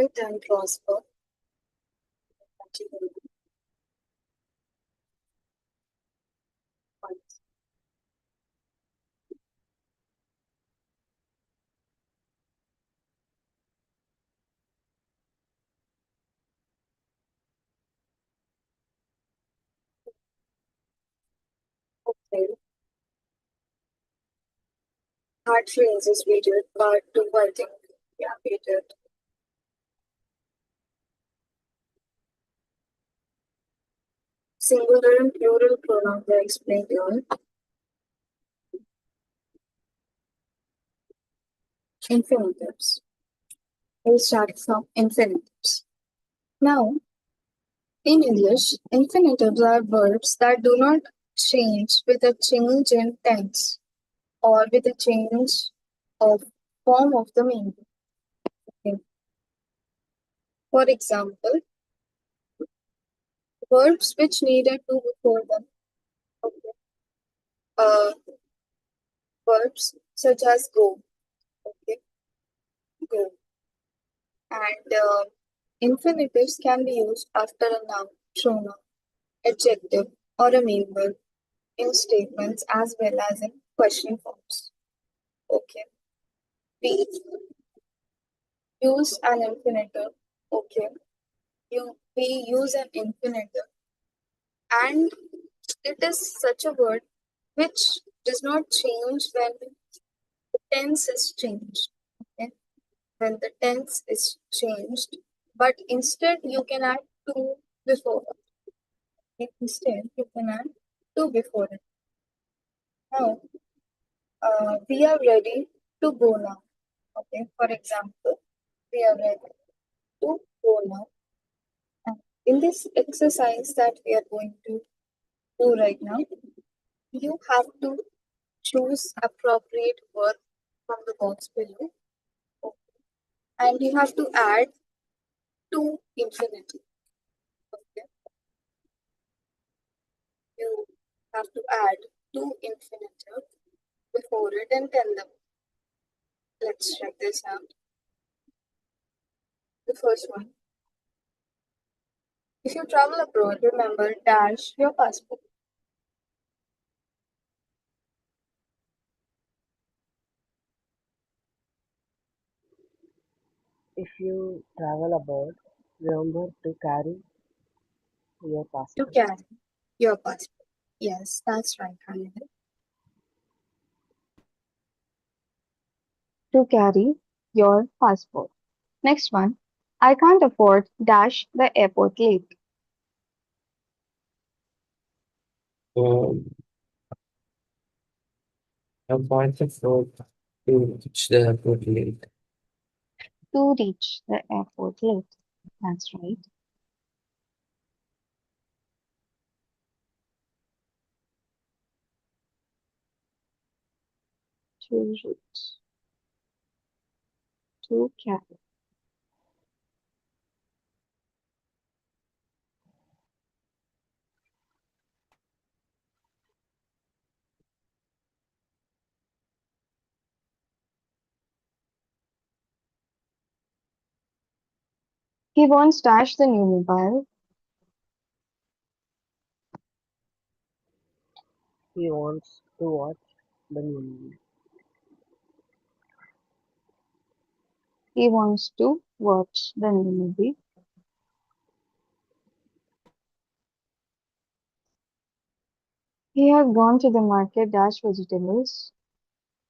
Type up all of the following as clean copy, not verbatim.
inherit and prosper. Okay. Hard phrases we did, part two, I think. Yeah, we did. Singular and plural pronouns are explained here. Infinitives. We'll start from infinitives. Now, in English, infinitives are verbs that do not change with a change in tense or with a change of form of the meaning. Okay. For example, verbs which need a to before them. Okay. Uh, Verbs such as go. Okay, go. And infinitives can be used after a noun, pronoun, adjective, or a main verb in statements as well as in question forms. Okay. We use an infinitive. Okay. We use an infinitive, and it is such a word which does not change when the tense is changed. Okay. When the tense is changed, but instead you can add to before it. Instead, you can add to before it. Now, we are ready to go now. Okay, for example, we are ready to go now. And in this exercise that we are going to do right now, you have to choose appropriate word from the box below. Okay. And you have to add to infinity. Okay. You have to add to infinitive before it and tell them. Let's check this out. The first one. If you travel abroad, remember dash your passport. If you travel abroad, remember to carry your To passport. carry your passport. Yes, that's right, Khalid. To carry your passport. Next one. I can't afford dash the airport late. Um, I'm quite afford to reach the airport late. To reach the airport late. That's right. To reach. To carry. He wants dash the new mobile. He wants to watch the new movie. He wants to watch the new movie. He has gone to the market dash vegetables.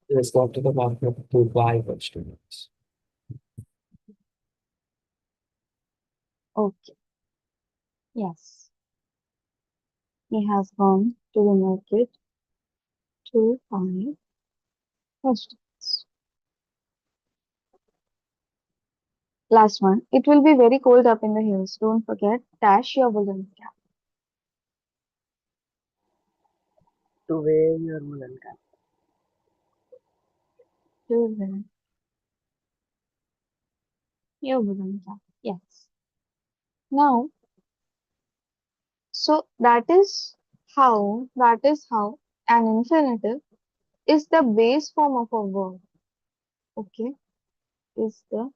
Let's go to the market to buy vegetables. Okay. Yes. He has gone to the market to buy vegetables. Last one. It will be very cold up in the hills. Don't forget, dash your woolen cap. To wear your woolen cap. To wear your woolen cap. Yes. Now, so that is how an infinitive is the base form of a verb. Okay, is the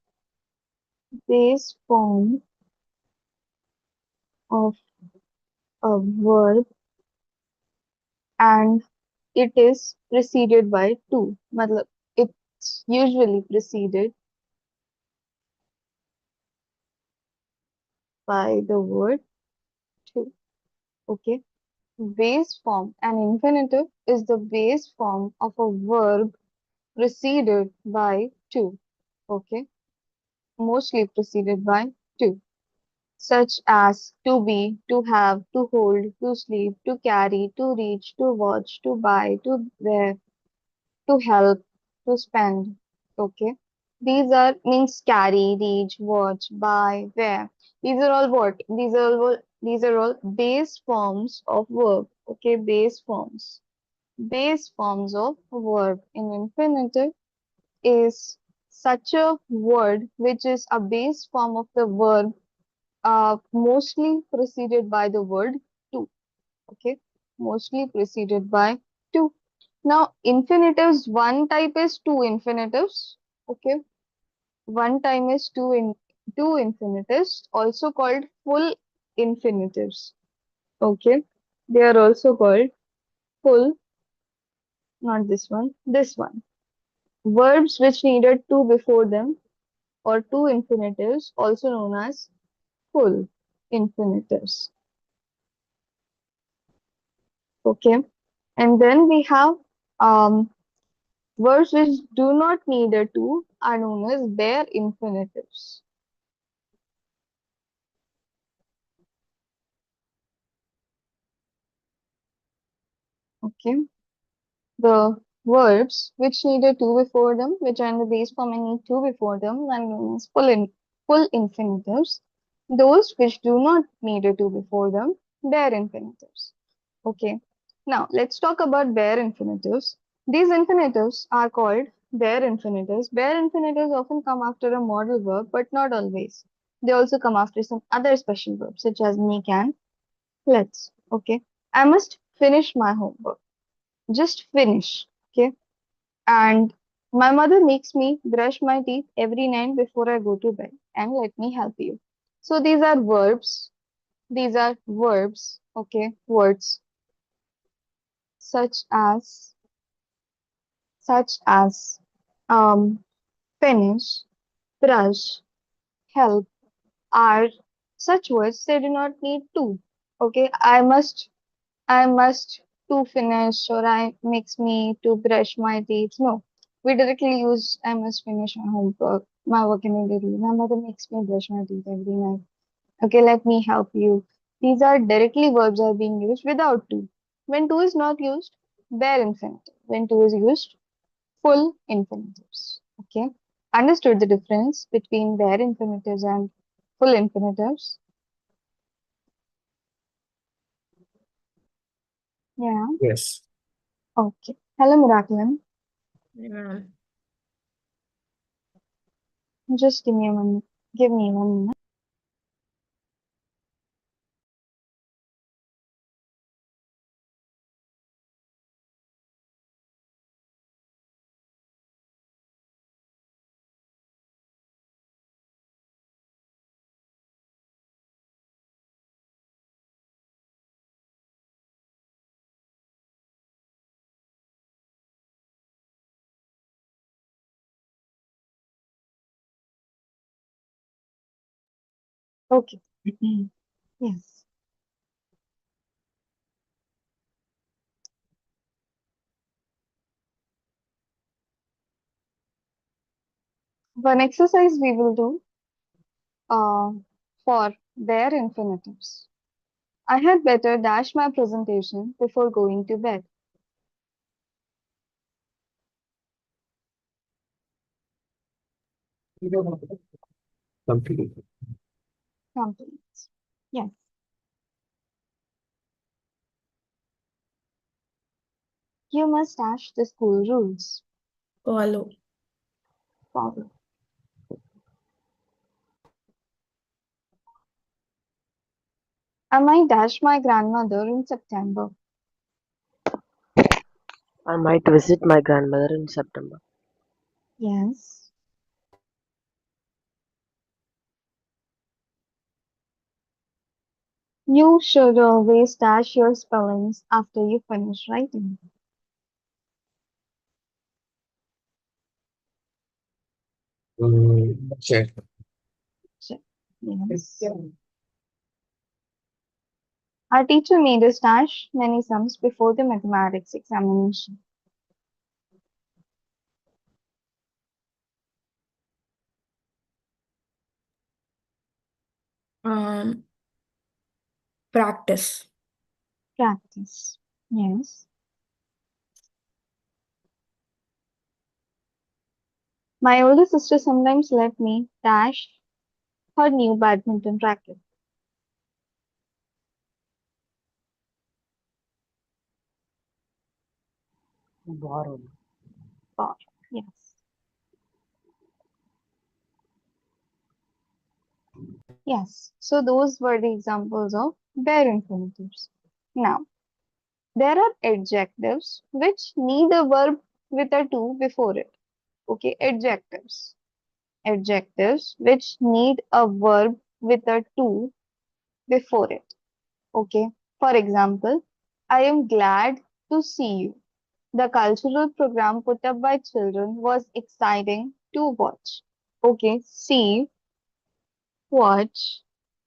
base form of a verb and it is preceded by to. मतलब it's usually preceded by the word to. Okay. Base form. An infinitive is the base form of a verb preceded by to. Okay. Mostly preceded by to. Such as to be, to have, to hold, to sleep, to carry, to reach, to watch, to buy, to wear, to help, to spend. Okay. These are means carry, reach, watch, buy, wear. These are all what? These are all base forms of verb. Okay, base forms. Base forms of verb in infinitive is such a word which is a base form of the verb mostly preceded by the word to. Okay, mostly preceded by to. Now, infinitives, one type is two infinitives. Okay, one time is two infinitives, also called full infinitives. Okay, they are also called full, not this one, this one. Verbs which needed two before them or two infinitives, also known as full infinitives. Okay, and then we have um, verbs which do not need a to are known as bare infinitives. Okay, the verbs which need a to before them, which are in the base form and need to before them, are known as full infinitives. Those which do not need a to before them, bare infinitives. Okay, now let's talk about bare infinitives. These infinitives are called bare infinitives. Bare infinitives often come after a modal verb, but not always. They also come after some other special verbs, such as me, can, let's. Okay, I must finish my homework. Just finish. Okay, and my mother makes me brush my teeth every night before I go to bed. And let me help you. So these are verbs. These are verbs. Okay, words such as such as um, finish, brush, help are such words they do not need to. Okay, I must to finish or I makes me to brush my teeth. No, we directly use I must finish my homework, my work immediately. My mother makes me brush my teeth every night. Okay, let me help you. These are directly verbs are being used without to. When to is not used, bare infinitive. When to is used, full infinitives. Okay. Understood the difference between bare infinitives and full infinitives? Yeah. Yes. Okay. Hello, Miraculum. Yeah. Just give me one. Give me 1 minute. Okay. Yes. One exercise we will do uh, for bare infinitives. I had better dash my presentation before going to bed. Complete. Complete. Yes. You must dash the school rules. Follow. Follow. I might dash my grandmother in September. I might visit my grandmother in September. Yes. You should always dash your spellings after you finish writing. Check. Check. Yes. Our teacher made us dash many sums before the mathematics examination. Um, Practice. Practice. Yes. My older sister sometimes let me dash her new badminton racket. Borrowed. Or, yes. Yes. So those were the examples of bare infinitives. Now, there are adjectives which need a verb with a to before it. Okay, adjectives. Adjectives which need a verb with a to before it. Okay, for example, I am glad to see you. The cultural program put up by children was exciting to watch. Okay, see, watch,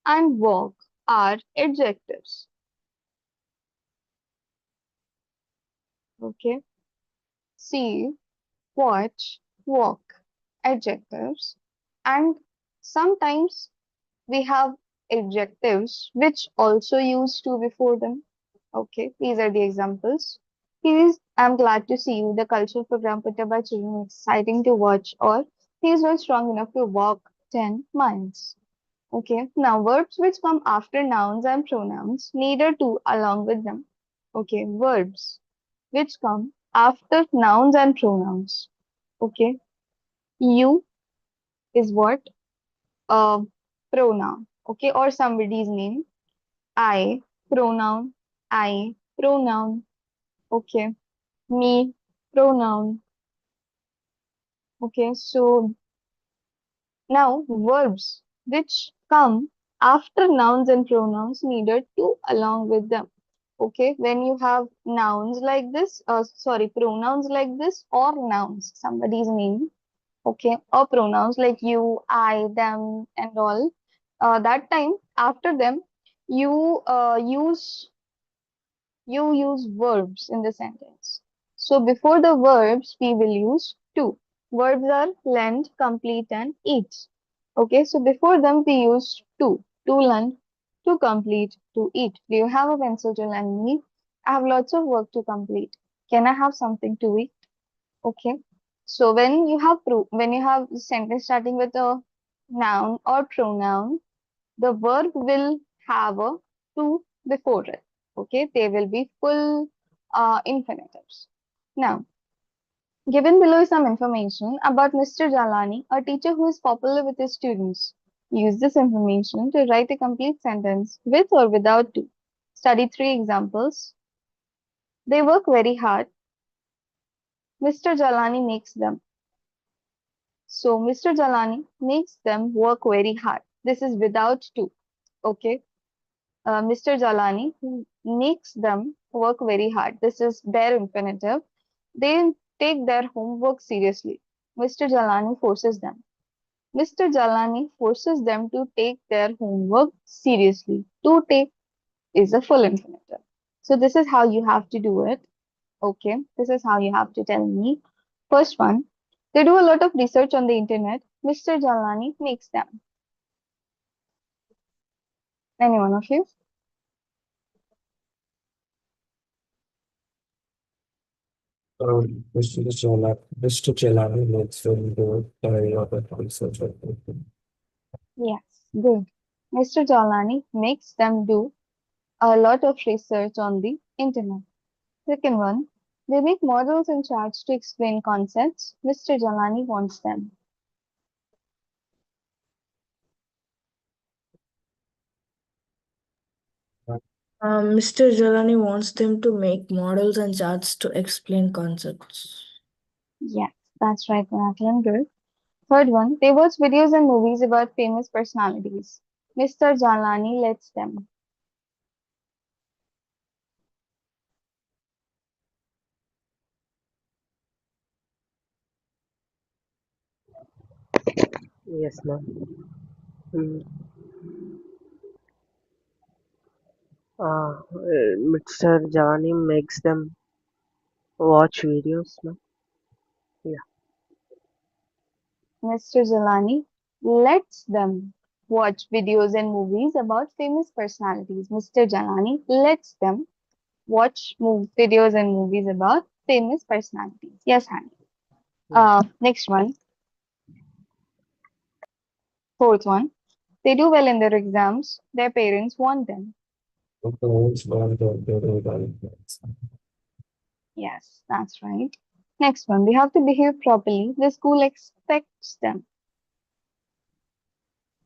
and walk are adjectives. Okay, see, watch, walk, adjectives. And sometimes we have adjectives which also use to before them. Okay, these are the examples. I'm glad to see you. The cultural program put up by children is exciting to watch, or he is not strong enough to walk 10 miles. Okay, now verbs which come after nouns and pronouns need a to along with them. Okay, verbs which come after nouns and pronouns. Okay, you is what? A pronoun. Okay, or somebody's name. I, pronoun. I, pronoun. Okay, me, pronoun. Okay, so now verbs which come after nouns and pronouns needed to along with them. Okay, when you have nouns like this, sorry, pronouns like this or nouns, somebody's name, okay, or pronouns like you, I, them, and all, that time after them, you use verbs in the sentence. So before the verbs, we will use to. Verbs are lend, complete, and eat. Okay, so before them, we use to lend, to complete, to eat. Do you have a pencil to lend me? I have lots of work to complete. Can I have something to eat? Okay. So when you have a sentence starting with a noun or pronoun, the verb will have a to before it. Okay, they will be full infinitives. Now, given below is some information about Mr. Jalani, a teacher who is popular with his students. Use this information to write a complete sentence with or without to. Study three examples. They work very hard. Mr. Jalani makes them. So Mr. Jalani makes them work very hard. This is without to. Okay. Mr. Jalani makes them work very hard. This is bare infinitive. They take their homework seriously. Mr. Jalani forces them. Mr. Jalani forces them to take their homework seriously. To take is a full infinitive. So this is how you have to do it. Okay, this is how you have to tell me. First one, they do a lot of research on the internet. Mr. Jalani makes them. Any one of you? Mr. Chelani makes them do a lot of research on it. Yes, good. Mr. Jalani makes them do a lot of research on the internet. Second one, they make models and charts to explain concepts. Mr. Jalani wants them. Mr. Jalani wants them to make models and charts to explain concepts. Yes, that's right, Nathan. Good. Third one, they watch videos and movies about famous personalities. Mr. Jalani lets them. Yes, ma'am. Mm, Mr. Javani makes them watch videos, ma'am. Yeah. Mr. Jalani lets them watch videos and movies about famous personalities. Mr. Jalani lets them watch videos and movies about famous personalities. Yes, honey. Yes. Next one, fourth one. They do well in their exams. Their parents want them. But the whole world of the developments. Yes, that's right. Next one, they have to behave properly. The school expects them.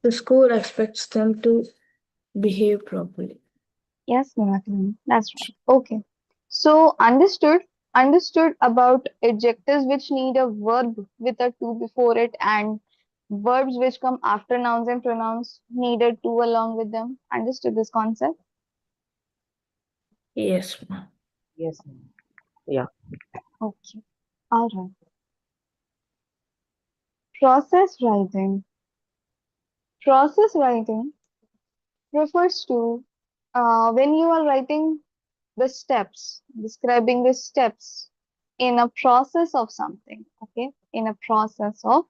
The school expects them to behave properly. Yes, Miraculum, that's right. Okay. So understood about adjectives which need a verb with a to before it and verbs which come after nouns and pronouns need a to along with them. Understood this concept? Yes, ma'am. Yes, ma'am. Yeah. Okay. All right. Process writing. Process writing refers to when you are writing the steps, describing the steps in a process of something, okay? In a process of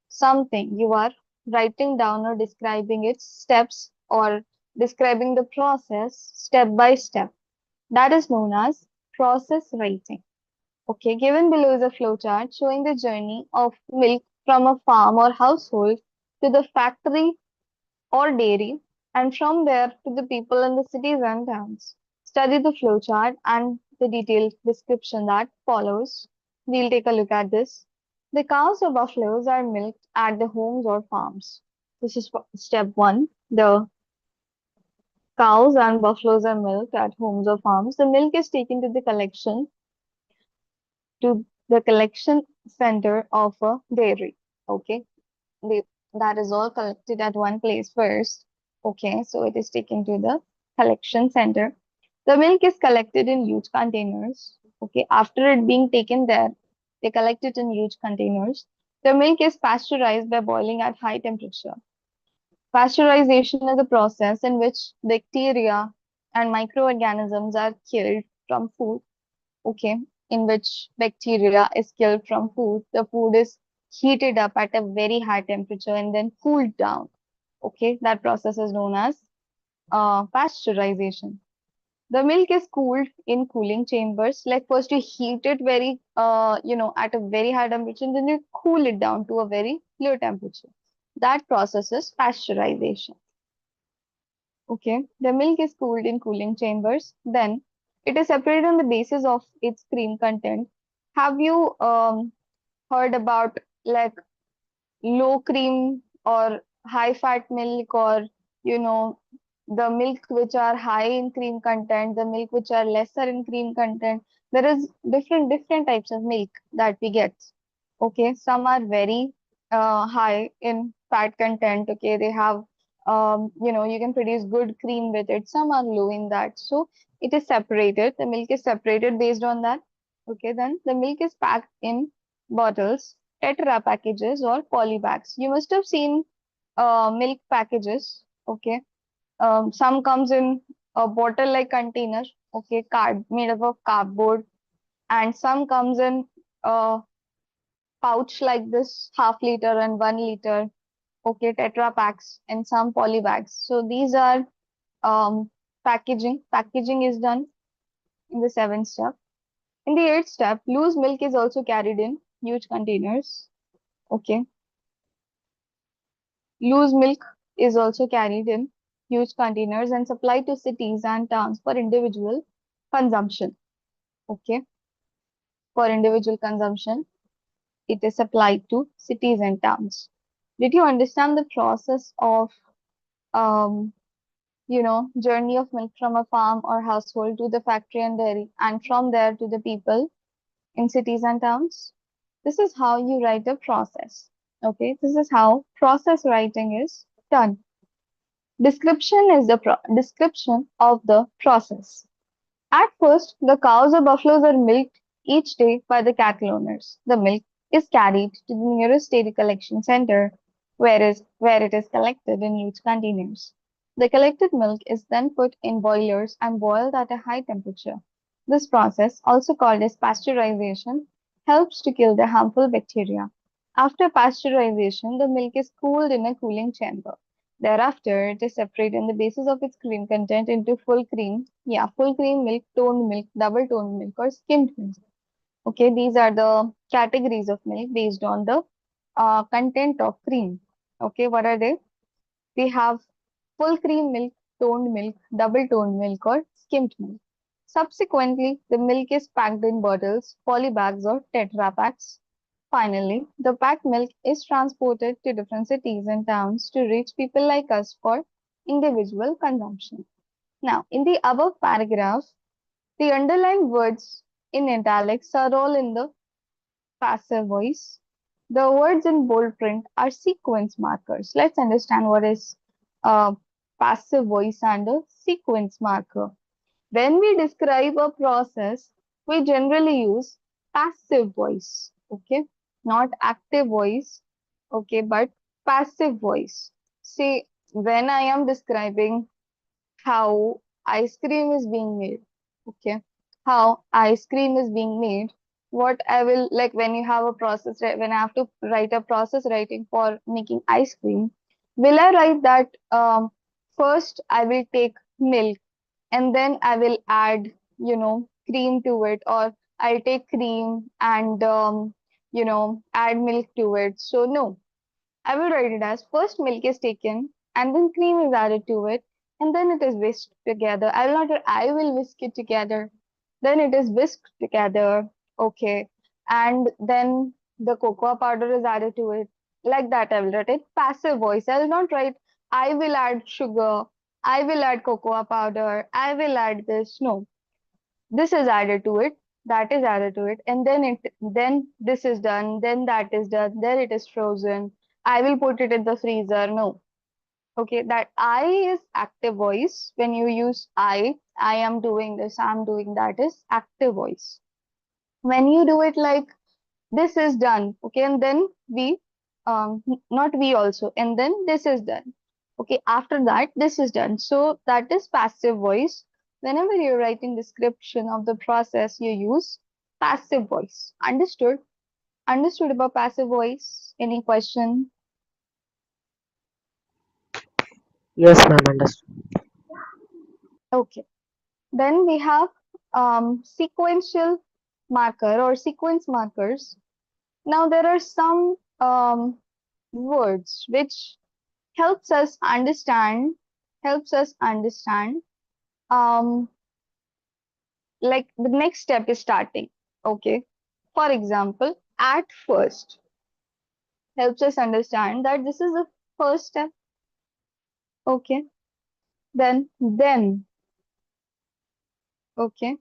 something, you are writing down or describing its steps or describing the process step by step. That is known as process writing. Okay, given below is a flowchart showing the journey of milk from a farm or household to the factory or dairy, and from there to the people in the cities and towns. Study the flowchart and the detailed description that follows. We'll take a look at this. The cows or buffaloes are milked at the homes or farms. This is step one. The cows and buffaloes are milked at homes or farms. The milk is taken to the collection center of a dairy. Okay, they, that is all collected at one place first. Okay, so it is taken to the collection center. The milk is collected in huge containers. Okay, after it being taken there, they collect it in huge containers. The milk is pasteurized by boiling at high temperature. Pasteurization is a process in which bacteria and microorganisms are killed from food. Okay, in which bacteria is killed from food. The food is heated up at a very high temperature and then cooled down. Okay, that process is known as pasteurization. The milk is cooled in cooling chambers. Like first you heat it very, at a very high temperature, and then you cool it down to a very low temperature. That process is pasteurization. Okay, the milk is cooled in cooling chambers. Then it is separated on the basis of its cream content. Have you heard about like low cream or high fat milk, or you know the milk which are high in cream content, the milk which are lesser in cream content? There is different types of milk that we get. Okay, some are very high in fat content. Okay, they have you can produce good cream with it. Some are low in that, so it is separated. The milk is separated based on that. Okay, then the milk is packed in bottles, Tetra packages, or poly bags. You must have seen milk packages. Okay, some comes in a bottle-like container. Okay, card made up of cardboard, and some comes in a pouch like this, half liter and 1 liter. Okay, Tetra packs and some poly bags. So these are packaging. Packaging is done in the seventh step. In the eighth step, loose milk is also carried in huge containers. Okay, loose milk is also carried in huge containers and supplied to cities and towns for individual consumption. Okay, for individual consumption, it is supplied to cities and towns. Did you understand the process of um, journey of milk from a farm or household to the factory and dairy, and from there to the people in cities and towns? This is how you write a process. Okay, this is how process writing is done. Description is the description of the process. At first, the cows or buffaloes are milked each day by the cattle owners. The milk is carried to the nearest dairy collection center, where it is collected in huge containers. The collected milk is then put in boilers and boiled at a high temperature. This process, also called as pasteurization, helps to kill the harmful bacteria. After pasteurization, the milk is cooled in a cooling chamber. Thereafter, it is separated on the basis of its cream content into full cream, full cream milk, toned milk, double toned milk, or skimmed milk. Okay, these are the categories of milk based on the content of cream. Okay, what are they? We have full cream milk, toned milk, double toned milk, or skimmed milk. Subsequently, the milk is packed in bottles, polybags, or tetra packs. Finally, the packed milk is transported to different cities and towns to reach people like us for individual consumption. Now, in the above paragraph, the underlined words in italics are all in the passive voice. The words in bold print are sequence markers. Let's understand what is a passive voice and a sequence marker. When we describe a process, we generally use passive voice, okay? Not active voice, okay, but passive voice. See, when I am describing how ice cream is being made, okay, how ice cream is being made, what I will like when you have a process, when I have to write a process writing for making ice cream, will I write that first I will take milk and then I will add, cream to it, or I'll take cream and, add milk to it. So, no, I will write it as first milk is taken and then cream is added to it and then it is whisked together. I will not write, I will whisk it together. Then it is whisked together. Okay. And then the cocoa powder is added to it. Like that, I will write it passive voice. I will not write, I will add sugar. I will add cocoa powder. I will add this. No, this is added to it, that is added to it, and then this is done, then that is done, then it is frozen. I will put it in the freezer. No. Okay, that I is active voice. When you use I am doing this, I'm doing that is active voice. When you do it like this is done, okay, and then not we also, and then this is done. Okay, after that, this is done. So that is passive voice. Whenever you're writing description of the process, you use passive voice. Understood? Understood about passive voice? Any question? Yes, ma'am, understood. Okay. Then we have sequential marker or sequence markers. Now there are some words which helps us understand helps us understand um like the next step is starting. Okay, for example, at first helps us understand that this is the first step. Okay, then okay,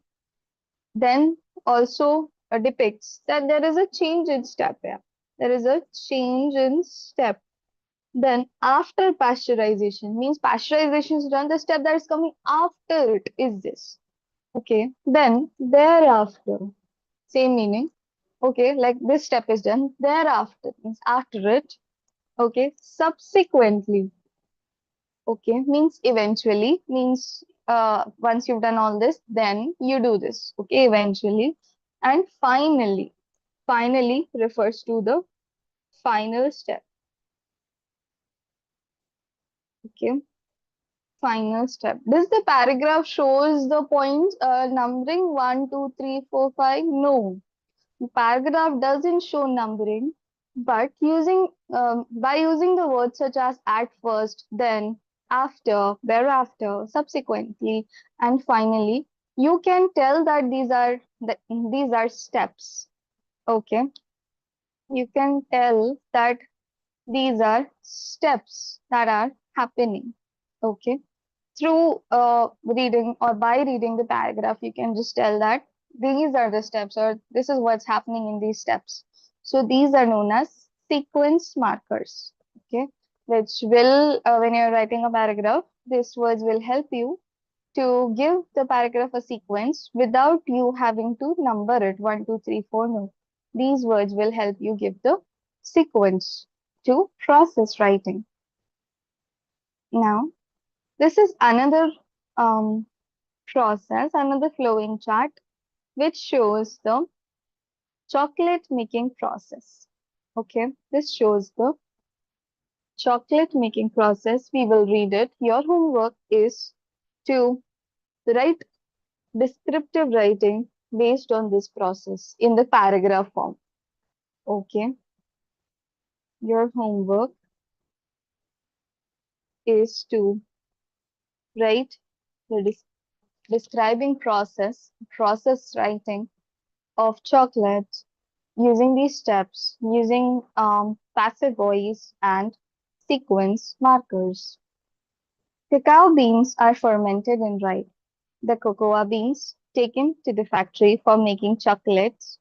then also depicts that there is a change in step here. There is a change in step. Then after pasteurization means pasteurization is done, the step that is coming after it is this. Okay, then thereafter, same meaning. Okay, like this step is done. Thereafter means after it. Okay, subsequently. Okay, means eventually, means once you've done all this, then you do this. Okay, eventually. And finally, finally refers to the final step. Okay, final step. This the paragraph shows the points numbering 1, 2, 3, 4, 5. No, paragraph doesn't show numbering, but by using the words such as at first, then, after, thereafter, subsequently, and finally, you can tell that these are steps. Okay, you can tell that these are steps that are happening. Okay, through reading or by reading the paragraph, you can just tell that these are the steps or this is what's happening in these steps. So these are known as sequence markers, okay, which will, when you're writing a paragraph, these words will help you to give the paragraph a sequence without you having to number it 1, 2, 3, 4. No, these words will help you give the sequence. to process writing. Now, this is another process, another flowing chart, which shows the chocolate making process. Okay, this shows the chocolate making process. We will read it. Your homework is to write descriptive writing based on this process in the paragraph form. Okay, your homework is to write the describing process writing of chocolate using these steps, using passive voice and sequence markers. Cacao beans are fermented and dried. The cocoa beans taken to the factory for making chocolates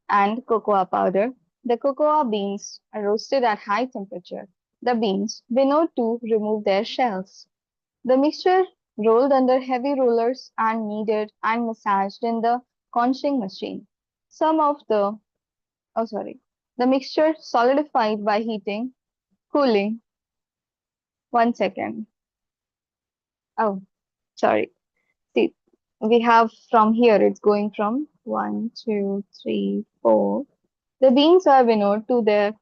and cocoa powder. The cocoa beans are roasted at high temperature. The beans winnowed to remove their shells. The mixture rolled under heavy rollers and kneaded and massaged in the conching machine. Some of the, oh sorry, the mixture solidified by heating, cooling. 1 second. Oh, sorry. See, we have from here, it's going from 1, 2, 3, 4. The beans are winnowed to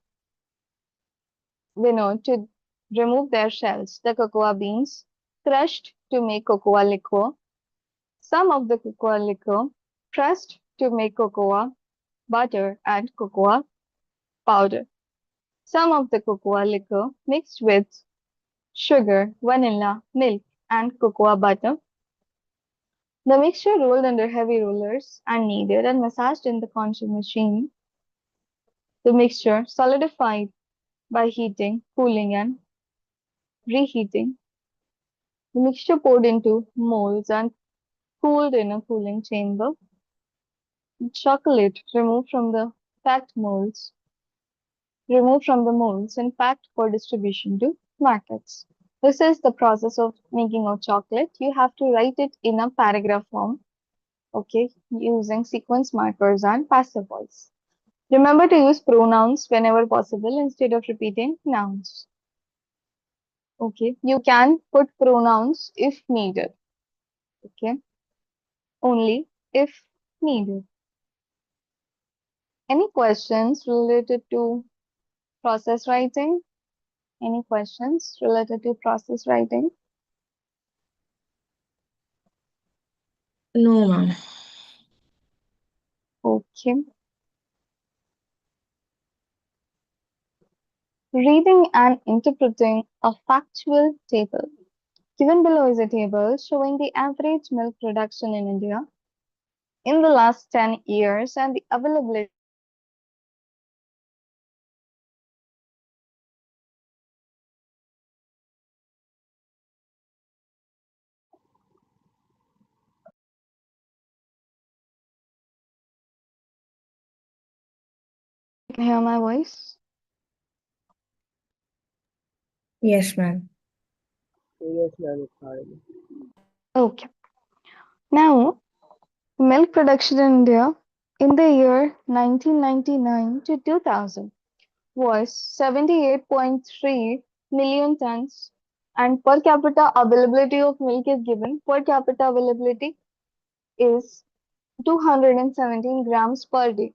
remove their shells. The cocoa beans crushed to make cocoa liquor. Some of the cocoa liquor pressed to make cocoa butter and cocoa powder. Some of the cocoa liquor mixed with sugar, vanilla, milk, and cocoa butter. The mixture rolled under heavy rollers and kneaded and massaged in the conching machine. The mixture solidified by heating, cooling, and reheating. The mixture poured into molds and cooled in a cooling chamber. Chocolate removed from the molds and packed for distribution to markets. This is the process of making of chocolate. You have to write it in a paragraph form, okay, using sequence markers and passive voice. Remember to use pronouns whenever possible instead of repeating nouns. Okay, you can put pronouns if needed. Okay, only if needed. Any questions related to process writing? Any questions related to process writing? No, ma'am. Okay. Reading and interpreting a factual table. Given below is a table showing the average milk production in India in the last 10 years and the availability You can hear my voice. Yes, ma'am. Yes, ma'am, it's audible. Okay. Now, milk production in India in the year 1999 to 2000 was 78.3 million tons, and per capita availability of milk is given. Per capita availability is 217 grams per day.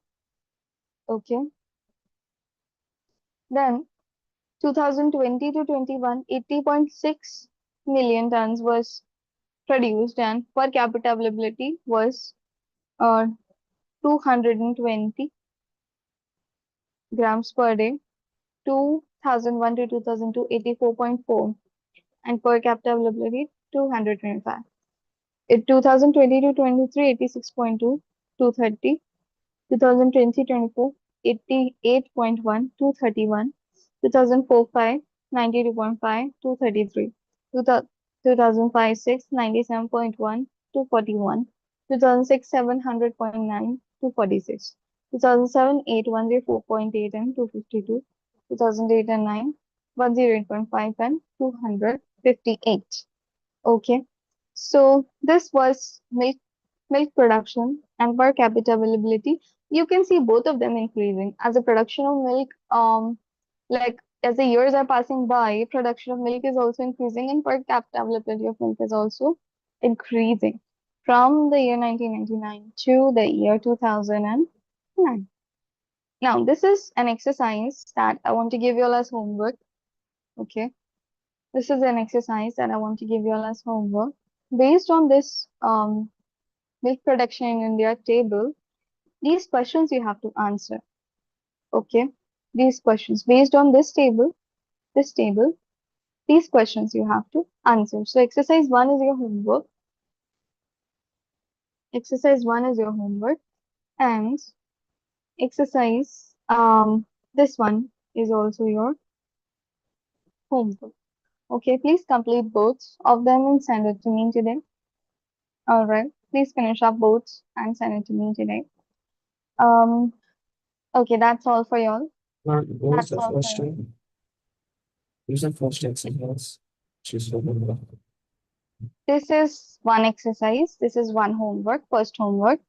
Okay. Then 2020 to 21, 80.6 million tons was produced, and per capita availability was 220 grams per day. 2001 to 2002, 84.4, and per capita availability 225. In 2020 to 23, 86.2, 230. 2020-24, 88.1, 231. 2004-5, 92.5, 233. 2005-6, 97.1, 241. 2006-7, 100.9, 246. 2007-8, 104.8 and 252. 2008 and 9, 108.5 and 258. Okay, so this was milk production and per capita availability. You can see both of them increasing as the production of milk like as the years are passing by, production of milk is also increasing and per capita availability of milk is also increasing from the year 1999 to the year 2009. Now, this is an exercise that I want to give you all as homework. Okay. This is an exercise that I want to give you all as homework. Based on this milk production in India table, these questions you have to answer. Okay. These questions based on this table, these questions you have to answer. So exercise 1 is your homework. Exercise 1 is your homework. And exercise this one is also your homework. Okay, please complete both of them and send it to me today. All right, please finish up both and send it to me today. Okay, that's all for y'all. What was That's the all for first y'all. one? Use the first exercise. Choose remember. This is one exercise. This is one homework, first homework.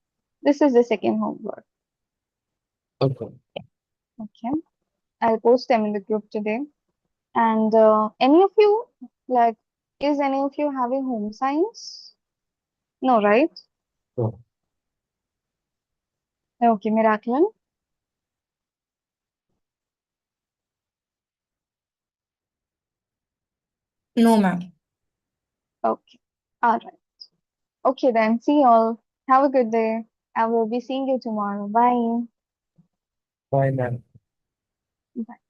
This is the second homework. Okay. Okay, I'll post them in the group today. And any of you, like, is any of you having home science? No, right? No. Okay, Miraculin. No, ma'am. Okay, all right. Okay, then see y'all. Have a good day. I will be seeing you tomorrow. Bye. Bye now. Bye.